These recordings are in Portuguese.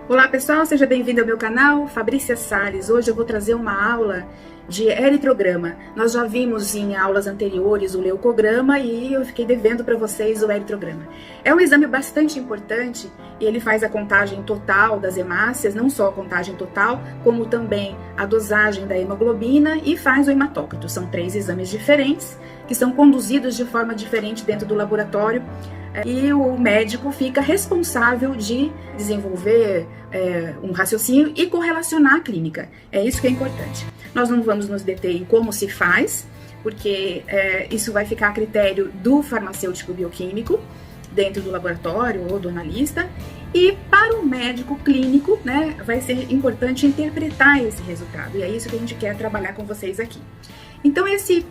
Olá pessoal, seja bem-vindo ao meu canal, Fabrícia Salles. Hoje eu vou trazer uma aula de eritrograma. Nós já vimos em aulas anteriores o leucograma e eu fiquei devendo para vocês o eritrograma. É um exame bastante importante e ele faz a contagem total das hemácias, não só a contagem total, como também a dosagem da hemoglobina e faz o hematócrito. São 3 exames diferentes que são conduzidos de forma diferente dentro do laboratório. E o médico fica responsável de desenvolver um raciocínio e correlacionar a clínica. É isso que é importante. Nós não vamos nos deter em como se faz, porque isso vai ficar a critério do farmacêutico bioquímico, dentro do laboratório ou do analista. E para o médico clínico, né, vai ser importante interpretar esse resultado. E é isso que a gente quer trabalhar com vocês aqui. Então esse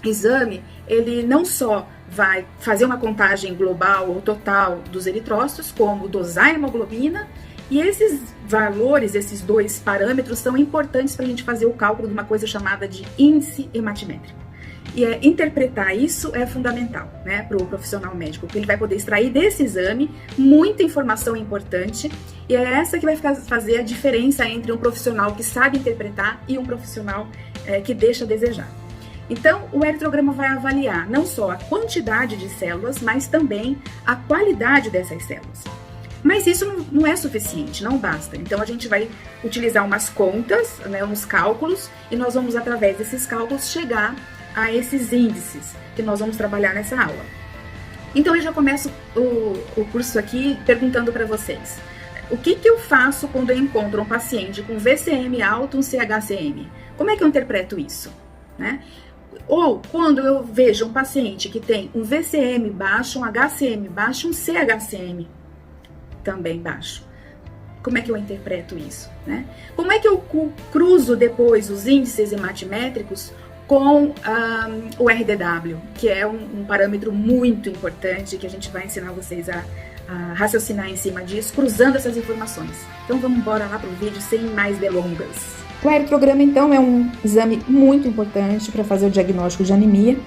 exame, ele não só vai fazer uma contagem global ou total dos eritrócitos, como dosar a hemoglobina, e esses valores, esses 2 parâmetros são importantes para a gente fazer o cálculo de uma coisa chamada de índice hematimétrico. E interpretar isso é fundamental, né, para o profissional médico, porque ele vai poder extrair desse exame muita informação importante, e é essa que vai fazer a diferença entre um profissional que sabe interpretar e um profissional que deixa a desejar. Então, o eritrograma vai avaliar não só a quantidade de células, mas também a qualidade dessas células. Mas isso não é suficiente, não basta. Então, a gente vai utilizar umas contas, né, uns cálculos, e nós vamos, através desses cálculos, chegar a esses índices que nós vamos trabalhar nessa aula. Então, eu já começo o curso aqui perguntando para vocês. O que eu faço quando eu encontro um paciente com VCM alto, um CHCM? Como é que eu interpreto isso, né? Ou quando eu vejo um paciente que tem um VCM baixo, um HCM baixo, um CHCM também baixo. Como é que eu interpreto isso, né? Como é que eu cruzo depois os índices hematimétricos com o RDW, que é um parâmetro muito importante que a gente vai ensinar vocês a raciocinar em cima disso, cruzando essas informações. Então vamos embora lá para o vídeo sem mais delongas. O eritrograma, então, é um exame muito importante para fazer o diagnóstico de anemia.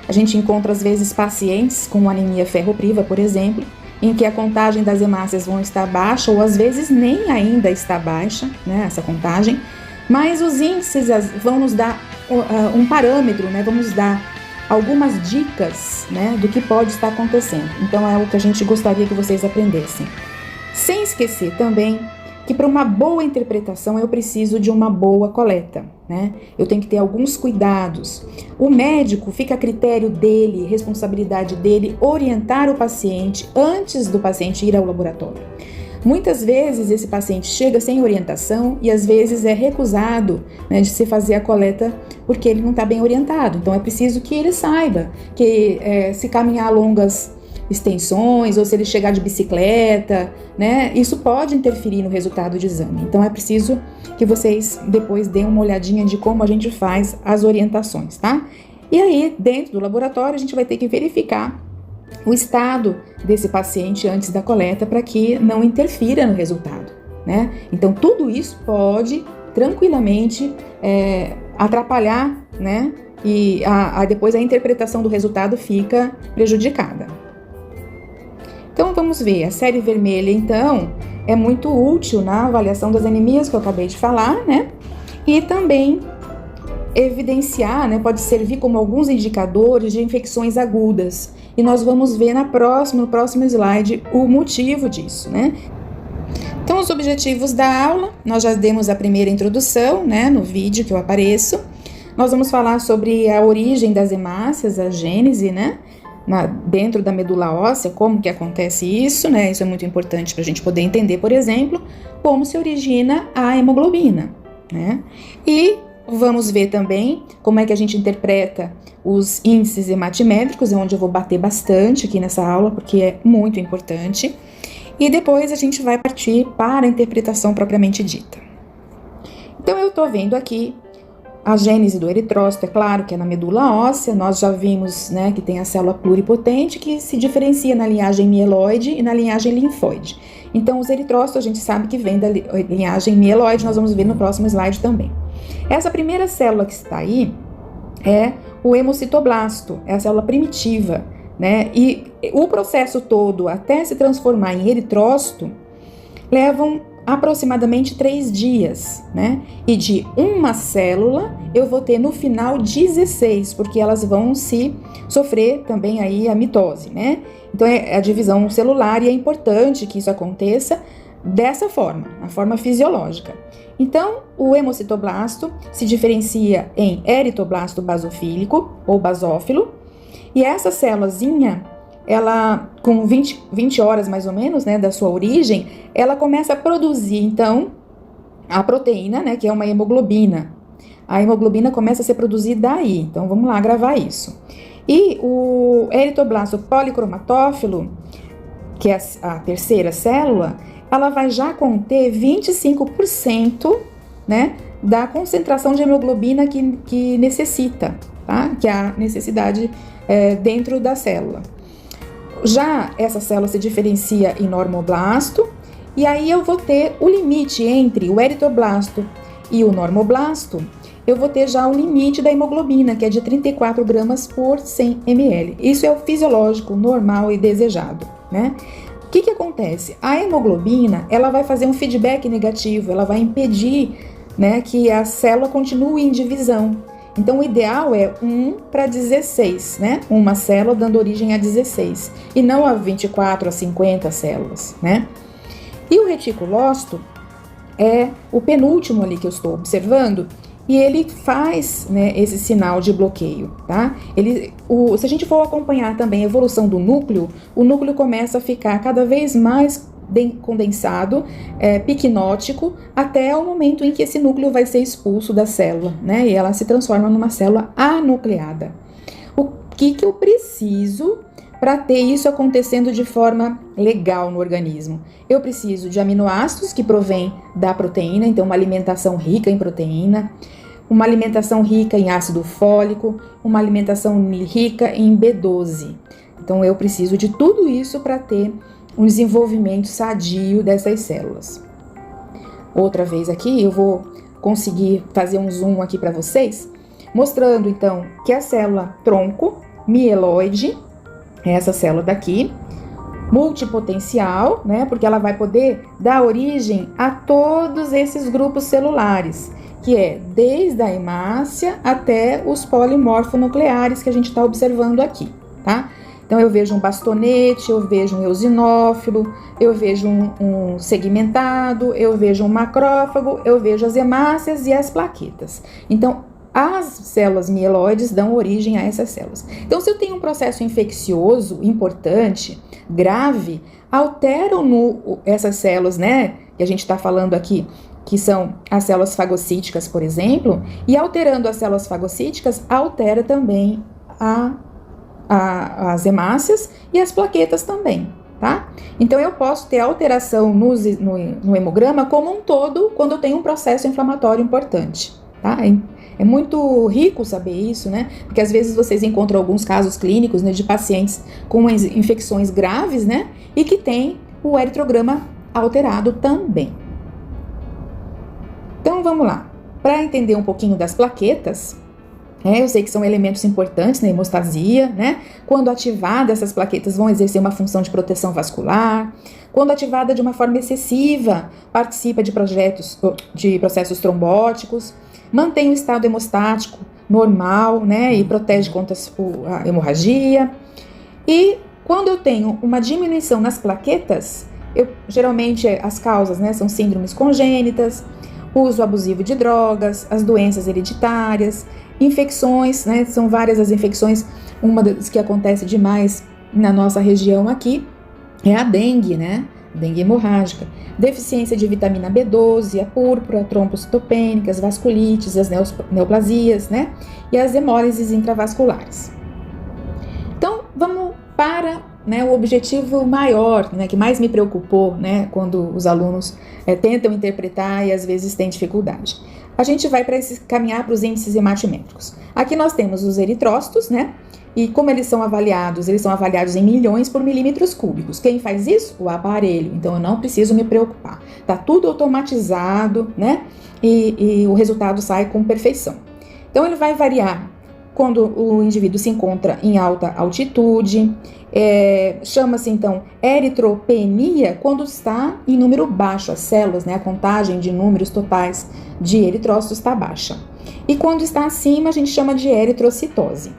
A gente encontra, às vezes, pacientes com anemia ferropriva, por exemplo, em que a contagem das hemácias vão estar baixa, ou às vezes nem ainda está baixa, né, essa contagem, mas os índices vão nos dar um parâmetro, né, vão nos dar algumas dicas, né, do que pode estar acontecendo. Então, é o que a gente gostaria que vocês aprendessem. Sem esquecer também que para uma boa interpretação eu preciso de uma boa coleta, né? Eu tenho que ter alguns cuidados. O médico fica a critério dele, responsabilidade dele, orientar o paciente antes do paciente ir ao laboratório. Muitas vezes esse paciente chega sem orientação e às vezes é recusado, né, de se fazer a coleta porque ele não está bem orientado. Então é preciso que ele saiba que se caminhar longas extensões, ou se ele chegar de bicicleta, né? Isso pode interferir no resultado do exame. Então é preciso que vocês depois deem uma olhadinha de como a gente faz as orientações, tá? E aí, dentro do laboratório, a gente vai ter que verificar o estado desse paciente antes da coleta para que não interfira no resultado, né? Então tudo isso pode tranquilamente atrapalhar, né? E depois a interpretação do resultado fica prejudicada. Então vamos ver, a série vermelha então é muito útil na avaliação das anemias que eu acabei de falar, né? E também evidenciar, né, pode servir como alguns indicadores de infecções agudas. E nós vamos ver no próximo slide o motivo disso, né? Então os objetivos da aula, nós já demos a primeira introdução, né, no vídeo que eu apareço. Nós vamos falar sobre a origem das hemácias, a gênese, né? Dentro da medula óssea, como que acontece isso, né? Isso é muito importante para a gente poder entender, por exemplo, como se origina a hemoglobina, né? E vamos ver também como é que a gente interpreta os índices hematimétricos, é onde eu vou bater bastante aqui nessa aula, porque é muito importante. E depois a gente vai partir para a interpretação propriamente dita. Então eu estou vendo aqui a gênese do eritrócito, é claro que é na medula óssea. Nós já vimos, né, que tem a célula pluripotente que se diferencia na linhagem mieloide e na linhagem linfóide. Então os eritrócitos a gente sabe que vem da linhagem mieloide, nós vamos ver no próximo slide também. Essa primeira célula que está aí é o hemocitoblasto, é a célula primitiva, né? E o processo todo até se transformar em eritrócito levam aproximadamente 3 dias, né? E de uma célula eu vou ter no final 16, porque elas vão se sofrer também aí a mitose, né? Então é a divisão celular e é importante que isso aconteça dessa forma, a forma fisiológica. Então, o hemocitoblasto se diferencia em eritoblasto basofílico ou basófilo, e essa célulazinha, ela com 20 horas mais ou menos, né, da sua origem, ela começa a produzir, então, a proteína, né, que é uma hemoglobina. A hemoglobina começa a ser produzida aí, então vamos lá gravar isso. E o eritoblasto policromatófilo, que é a terceira célula, ela vai já conter 25%, né, da concentração de hemoglobina que necessita, tá? Que é a necessidade dentro da célula. Já essa célula se diferencia em normoblasto, e aí eu vou ter o limite entre o eritoblasto e o normoblasto, eu vou ter já o limite da hemoglobina, que é de 34 gramas por 100 ml. Isso é o fisiológico, normal e desejado, né? O que acontece? A hemoglobina, ela vai fazer um feedback negativo, ela vai impedir, né, que a célula continue em divisão. Então, o ideal é 1 para 16, né? Uma célula dando origem a 16, e não a 24, a 50 células, né? E o reticulócito é o penúltimo ali que eu estou observando, e ele faz, né, esse sinal de bloqueio, tá? Se a gente for acompanhar também a evolução do núcleo, o núcleo começa a ficar cada vez mais condensado, piquinótico, até o momento em que esse núcleo vai ser expulso da célula, né? E ela se transforma numa célula anucleada. O que eu preciso para ter isso acontecendo de forma legal no organismo? Eu preciso de aminoácidos que provêm da proteína, então uma alimentação rica em proteína, uma alimentação rica em ácido fólico, uma alimentação rica em B12. Então eu preciso de tudo isso para ter um desenvolvimento sadio dessas células. Outra vez aqui eu vou conseguir fazer um zoom aqui para vocês, mostrando então que a célula tronco mieloide, essa célula daqui, multipotencial, né, porque ela vai poder dar origem a todos esses grupos celulares, que é desde a hemácia até os polimorfonucleares que a gente está observando aqui, tá? Então eu vejo um bastonete, eu vejo um eosinófilo, eu vejo um segmentado, eu vejo um macrófago, eu vejo as hemácias e as plaquetas. Então, as células mieloides dão origem a essas células. Então, se eu tenho um processo infeccioso importante, grave, alteram essas células, né, que a gente está falando aqui, que são as células fagocíticas, por exemplo, e alterando as células fagocíticas, altera também as hemácias e as plaquetas também, tá? Então, eu posso ter alteração no hemograma como um todo quando eu tenho um processo inflamatório importante, tá? É muito rico saber isso, né? Porque às vezes vocês encontram alguns casos clínicos, né, de pacientes com infecções graves, né? E que tem o eritrograma alterado também. Então, vamos lá. Para entender um pouquinho das plaquetas, eu sei que são elementos importantes na hemostasia, né? Quando ativada, essas plaquetas vão exercer uma função de proteção vascular. Quando ativada de uma forma excessiva, participa de processos trombóticos, mantém o estado hemostático normal, né? E protege contra a hemorragia. E quando eu tenho uma diminuição nas plaquetas, geralmente as causas, né, são síndromes congênitas, uso abusivo de drogas, as doenças hereditárias, infecções, né? São várias as infecções. Uma das que acontece demais na nossa região aqui é a dengue, né? Dengue hemorrágica. Deficiência de vitamina B12, a púrpura, trombocitopênicas, vasculites, as neoplasias, né? E as hemólises intravasculares. Então, vamos para, né, o objetivo maior, né, que mais me preocupou, né, quando os alunos tentam interpretar e às vezes têm dificuldade. A gente vai caminhar para os índices hematimétricos. Aqui nós temos os eritrócitos, né? E como eles são avaliados? Eles são avaliados em milhões por milímetros cúbicos. Quem faz isso? O aparelho. Então eu não preciso me preocupar. Tá tudo automatizado, né? E o resultado sai com perfeição. Então ele vai variar quando o indivíduo se encontra em alta altitude. Chama-se então eritropenia quando está em número baixo, as células, né, a contagem de números totais de eritrócitos está baixa. E quando está acima, a gente chama de eritrocitose.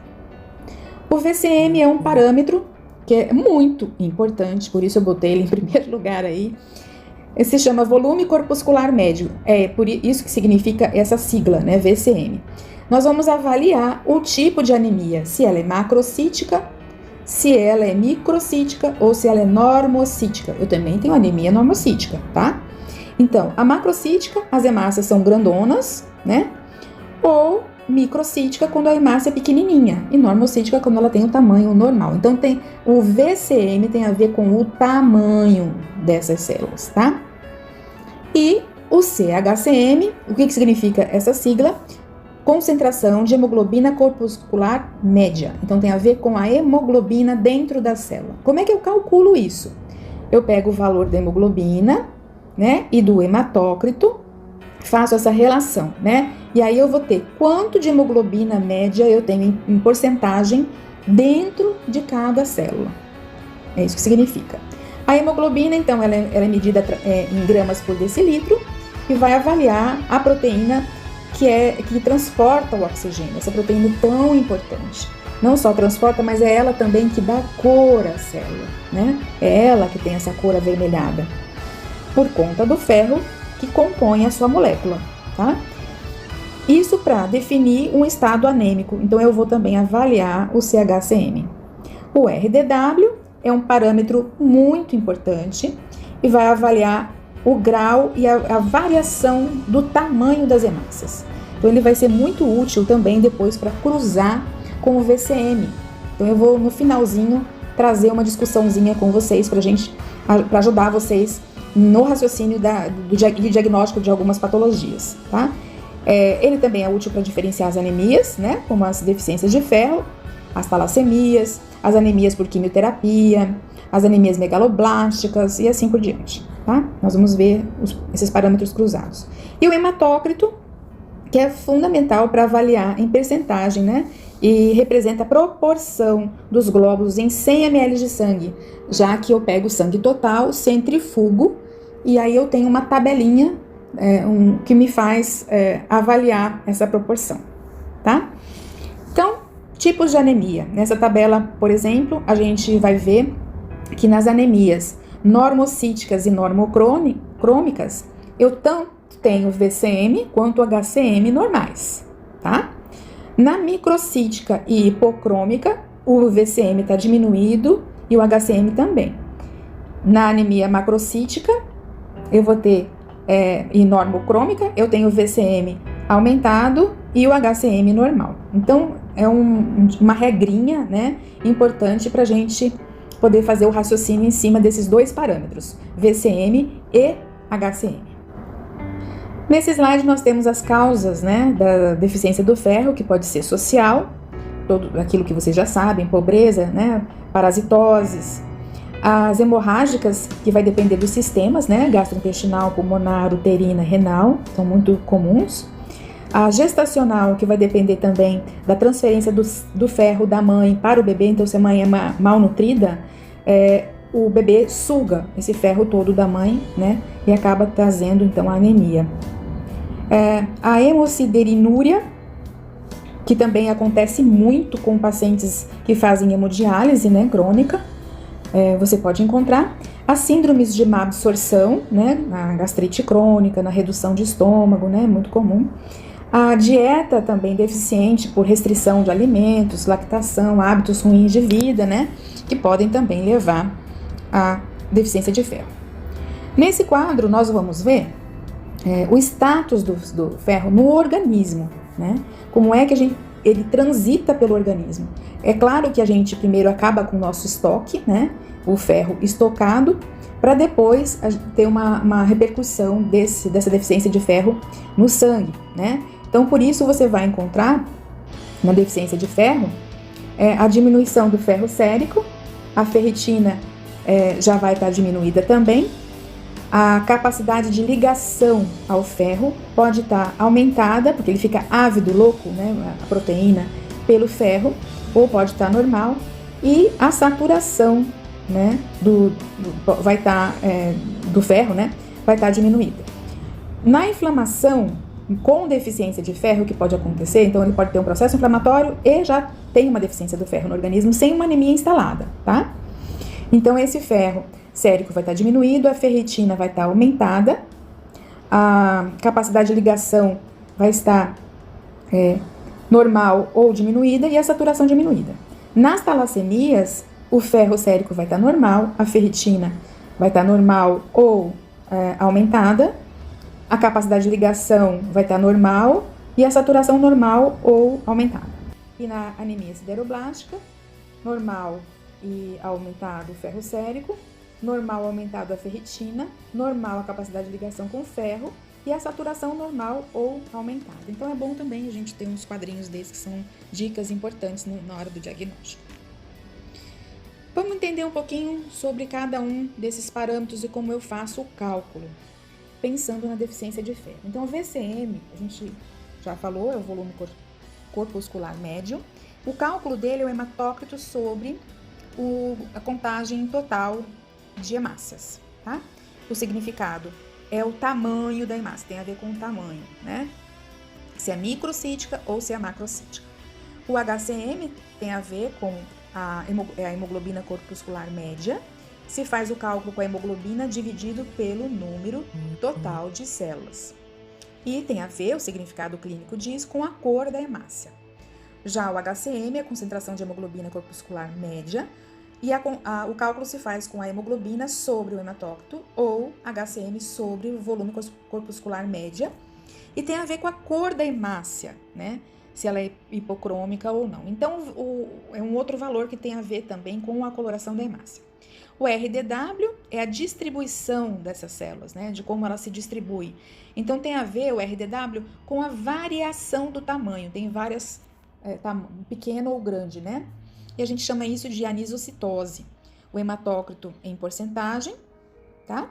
O VCM é um parâmetro que é muito importante, por isso eu botei ele em primeiro lugar aí. Se chama volume corpuscular médio, é por isso que significa essa sigla, né, VCM. Nós vamos avaliar o tipo de anemia, se ela é macrocítica, se ela é microcítica ou se ela é normocítica. Eu também tenho anemia normocítica, tá? Então, a macrocítica, as hemácias são grandonas, né? Ou microcítica quando a hemácia é pequenininha e normocítica quando ela tem o tamanho normal. Então, o VCM tem a ver com o tamanho dessas células, tá? E o CHCM, o que significa essa sigla? Concentração de hemoglobina corpuscular média. Então, tem a ver com a hemoglobina dentro da célula. Como é que eu calculo isso? Eu pego o valor da hemoglobina, né, e do hematócrito, faço essa relação, né? E aí eu vou ter quanto de hemoglobina média eu tenho em porcentagem dentro de cada célula. É isso que significa. A hemoglobina, então, ela é medida em gramas por decilitro e vai avaliar a proteína que transporta o oxigênio, essa proteína tão importante. Não só transporta, mas é ela também que dá cor à célula, né? É ela que tem essa cor avermelhada, por conta do ferro que compõe a sua molécula, tá? Isso para definir um estado anêmico. Então, eu vou também avaliar o CHCM. O RDW é um parâmetro muito importante e vai avaliar o grau e a variação do tamanho das hemácias. Então, ele vai ser muito útil também depois para cruzar com o VCM. Então, eu vou no finalzinho trazer uma discussãozinha com vocês para ajudar vocês no raciocínio do diagnóstico de algumas patologias, tá? Ele também é útil para diferenciar as anemias, né? Como as deficiências de ferro, as talassemias, as anemias por quimioterapia, as anemias megaloblásticas e assim por diante, tá? Nós vamos ver esses parâmetros cruzados. E o hematócrito, que é fundamental para avaliar em percentagem, né? E representa a proporção dos glóbulos em 100 ml de sangue, já que eu pego o sangue total, centrifugo, e aí eu tenho uma tabelinha que me faz avaliar essa proporção, tá? Então, tipos de anemia. Nessa tabela, por exemplo, a gente vai ver que nas anemias normocíticas e normocrômicas, eu tanto tenho VCM quanto HCM normais, tá? Na microcítica e hipocrômica, o VCM está diminuído e o HCM também. Na anemia macrocítica, eu vou ter, e normocrômica, eu tenho o VCM aumentado e o HCM normal. Então, é uma regrinha, né, importante para a gente poder fazer o raciocínio em cima desses dois parâmetros, VCM e HCM. Nesse slide nós temos as causas, né, da deficiência do ferro, que pode ser social, tudo aquilo que vocês já sabem, pobreza, né, parasitoses, as hemorrágicas, que vai depender dos sistemas, né, gastrointestinal, pulmonar, uterina, renal, são muito comuns. A gestacional, que vai depender também da transferência do ferro da mãe para o bebê, então se a mãe é mal nutrida, o bebê suga esse ferro todo da mãe, né, e acaba trazendo então a anemia. A hemosiderinúria, que também acontece muito com pacientes que fazem hemodiálise, né, crônica, você pode encontrar. As síndromes de má absorção, né, na gastrite crônica, na redução de estômago, né, muito comum. A dieta também deficiente por restrição de alimentos, lactação, hábitos ruins de vida, né, que podem também levar à deficiência de ferro. Nesse quadro, nós vamos ver o status do ferro no organismo, né, como é que ele transita pelo organismo. É claro que a gente primeiro acaba com o nosso estoque, né, o ferro estocado, para depois ter uma repercussão dessa deficiência de ferro no sangue, né. Então, por isso você vai encontrar na deficiência de ferro a diminuição do ferro sérico, a ferritina já vai estar diminuída também, a capacidade de ligação ao ferro pode estar aumentada, porque ele fica ávido, louco, né, a proteína pelo ferro, ou pode estar normal, e a saturação, né, vai estar do ferro, né, vai estar diminuída. Na inflamação, com deficiência de ferro, que pode acontecer, então ele pode ter um processo inflamatório e já tem uma deficiência do ferro no organismo sem uma anemia instalada, tá? Então esse ferro sérico vai estar diminuído, a ferritina vai estar aumentada, a capacidade de ligação vai estar normal ou diminuída e a saturação diminuída. Nas talassemias, o ferro sérico vai estar normal, a ferritina vai estar normal ou aumentada, a capacidade de ligação vai estar normal e a saturação normal ou aumentada. E na anemia sideroblástica, normal e aumentado o ferro sérico, normal aumentado a ferritina, normal a capacidade de ligação com o ferro e a saturação normal ou aumentada. Então é bom também a gente ter uns quadrinhos desses que são dicas importantes na hora do diagnóstico. Vamos entender um pouquinho sobre cada um desses parâmetros e como eu faço o cálculo, pensando na deficiência de ferro. Então o VCM, a gente já falou, é o volume corpuscular médio. O cálculo dele é o hematócrito sobre a contagem total de hemácias, tá? O significado é o tamanho da hemácia, tem a ver com o tamanho, né? Se é microcítica ou se é macrocítica. O HCM tem a ver com a hemoglobina corpuscular média. Se faz o cálculo com a hemoglobina dividido pelo número total de células. E tem a ver, o significado clínico diz, com a cor da hemácia. Já o HCM é a concentração de hemoglobina corpuscular média, e o cálculo se faz com a hemoglobina sobre o hematócrito, ou HCM sobre o volume corpuscular média, e tem a ver com a cor da hemácia, né? Se ela é hipocrômica ou não. Então, é um outro valor que tem a ver também com a coloração da hemácia. O RDW é a distribuição dessas células, né? De como ela se distribui. Então, tem a ver o RDW com a variação do tamanho. Tem várias, pequeno ou grande, né? E a gente chama isso de anisocitose. O hematócrito em porcentagem, tá?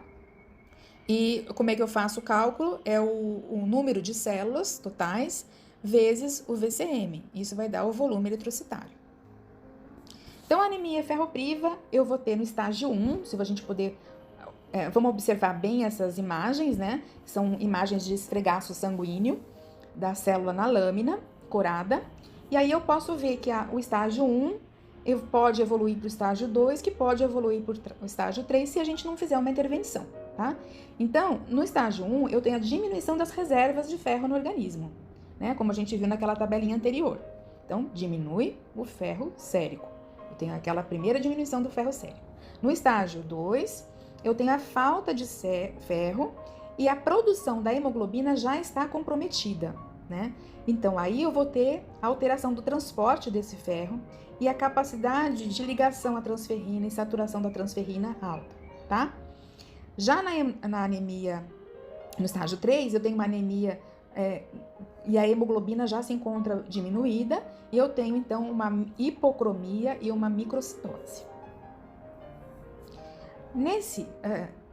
E como é que eu faço o cálculo? É o número de células totais vezes o VCM. Isso vai dar o volume eritrocitário. Então, a anemia ferropriva eu vou ter no estágio 1, se a gente puder... vamos observar bem essas imagens, né? São imagens de esfregaço sanguíneo da célula na lâmina corada. E aí eu posso ver que o estágio 1 pode evoluir para o estágio 2, que pode evoluir para o estágio 3 se a gente não fizer uma intervenção, tá? Então, no estágio 1, eu tenho a diminuição das reservas de ferro no organismo, né? Como a gente viu naquela tabelinha anterior. Então, diminui o ferro sérico. Eu tenho aquela primeira diminuição do ferro sérico. No estágio 2, eu tenho a falta de ferro e a produção da hemoglobina já está comprometida, né? Então, aí eu vou ter a alteração do transporte desse ferro e a capacidade de ligação à transferrina e saturação da transferrina alta, tá? Já na anemia, no estágio 3, eu tenho uma anemia e a hemoglobina já se encontra diminuída e eu tenho, então, uma hipocromia e uma microcitose.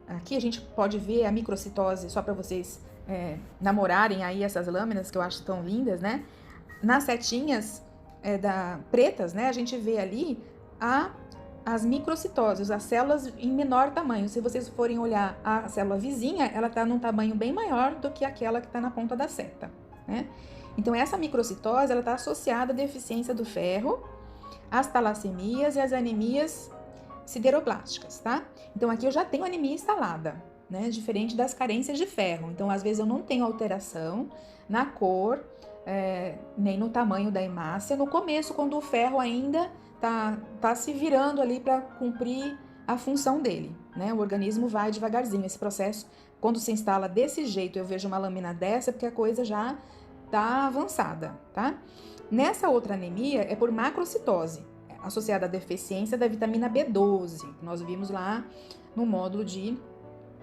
Aqui a gente pode ver a microcitose, só para vocês namorarem aí essas lâminas que eu acho tão lindas, né? Nas setinhas pretas, né? A gente vê ali as microcitoses, as células em menor tamanho. Se vocês forem olhar a célula vizinha, ela está num tamanho bem maior do que aquela que está na ponta da seta, né? Então, essa microcitose, ela está associada à deficiência do ferro, às talassemias e às anemias sideroblásticas, tá? Então, aqui eu já tenho anemia instalada, né? Diferente das carências de ferro. Então, às vezes eu não tenho alteração na cor, nem no tamanho da hemácia. No começo, quando o ferro ainda tá se virando ali para cumprir a função dele, né? O organismo vai devagarzinho. Esse processo, quando se instala desse jeito, eu vejo uma lâmina dessa, porque a coisa já tá avançada, tá? Nessa outra anemia é por macrocitose, associada à deficiência da vitamina B12, que nós vimos lá no módulo de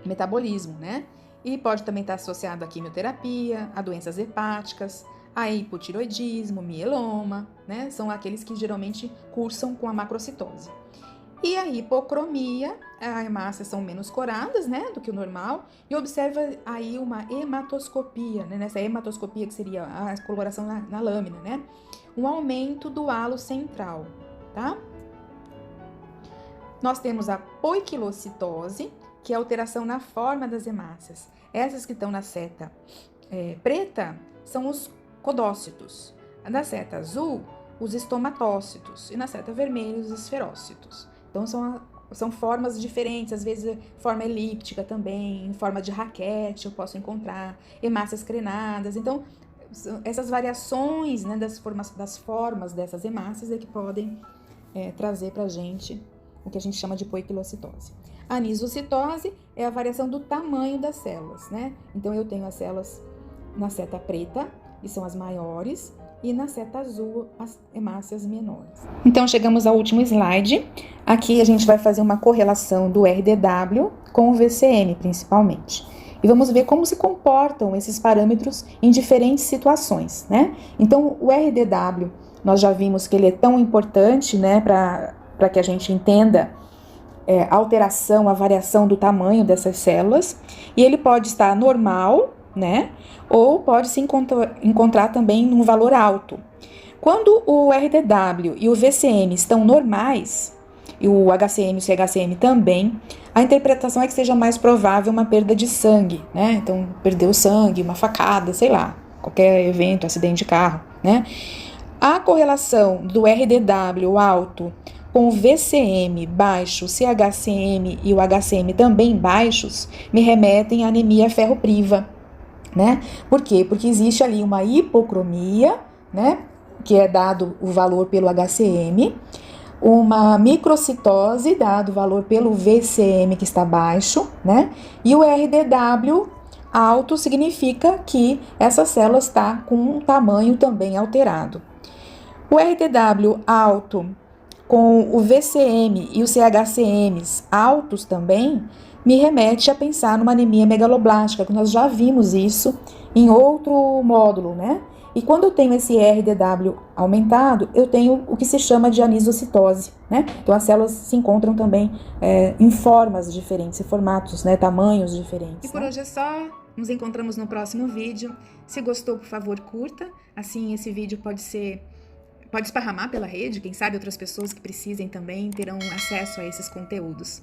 metabolismo, né? E pode também estar associado à quimioterapia, a doenças hepáticas, a hipotiroidismo, mieloma, né? São aqueles que geralmente cursam com a macrocitose. E a hipocromia, as hemácias são menos coradas, né, do que o normal, e observa aí uma hematoscopia, né, nessa hematoscopia que seria a coloração na lâmina, né, um aumento do halo central, tá? Nós temos a poiquilocitose, que é a alteração na forma das hemácias. Essas que estão na seta preta são os codócitos, na seta azul, os estomatócitos, e na seta vermelha, os esferócitos. Então, são formas diferentes, às vezes forma elíptica também, em forma de raquete eu posso encontrar, hemácias crenadas. Então, essas variações, né, das formas dessas hemácias é que podem trazer pra gente o que a gente chama de poiquilocitose. A anisocitose é a variação do tamanho das células, né? Então, eu tenho as células na seta preta, que são as maiores, e na seta azul, as hemácias menores. Então, chegamos ao último slide. Aqui a gente vai fazer uma correlação do RDW com o VCM, principalmente. E vamos ver como se comportam esses parâmetros em diferentes situações, né? Então, o RDW, nós já vimos que ele é tão importante, né, para que a gente entenda a alteração, a variação do tamanho dessas células. E ele pode estar normal, né? Ou pode se encontrar também num valor alto. Quando o RDW e o VCM estão normais, e o HCM e o CHCM também, a interpretação é que seja mais provável uma perda de sangue, né? Então, perdeu sangue, uma facada, sei lá, qualquer evento, acidente de carro, né? A correlação do RDW alto com o VCM baixo, CHCM e o HCM também baixos, me remetem à anemia ferropriva, né? Por quê? Porque existe ali uma hipocromia, né? Que é dado o valor pelo HCM, uma microcitose, dado o valor pelo VCM que está baixo, né? E o RDW alto significa que essa célula está com um tamanho também alterado. O RDW alto com o VCM e os CHCMs altos também, me remete a pensar numa anemia megaloblástica, que nós já vimos isso em outro módulo, né? E quando eu tenho esse RDW aumentado, eu tenho o que se chama de anisocitose, né? Então, as células se encontram também em formas diferentes, em formatos, né? Tamanhos diferentes. E por hoje é só. Nos encontramos no próximo vídeo. Se gostou, por favor, curta. Assim, esse vídeo pode esparramar pela rede, quem sabe outras pessoas que precisem também terão acesso a esses conteúdos.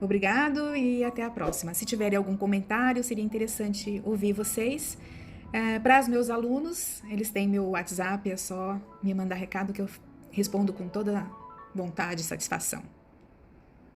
Obrigado e até a próxima. Se tiverem algum comentário, seria interessante ouvir vocês. Para os meus alunos, eles têm meu WhatsApp, é só me mandar recado que eu respondo com toda vontade e satisfação.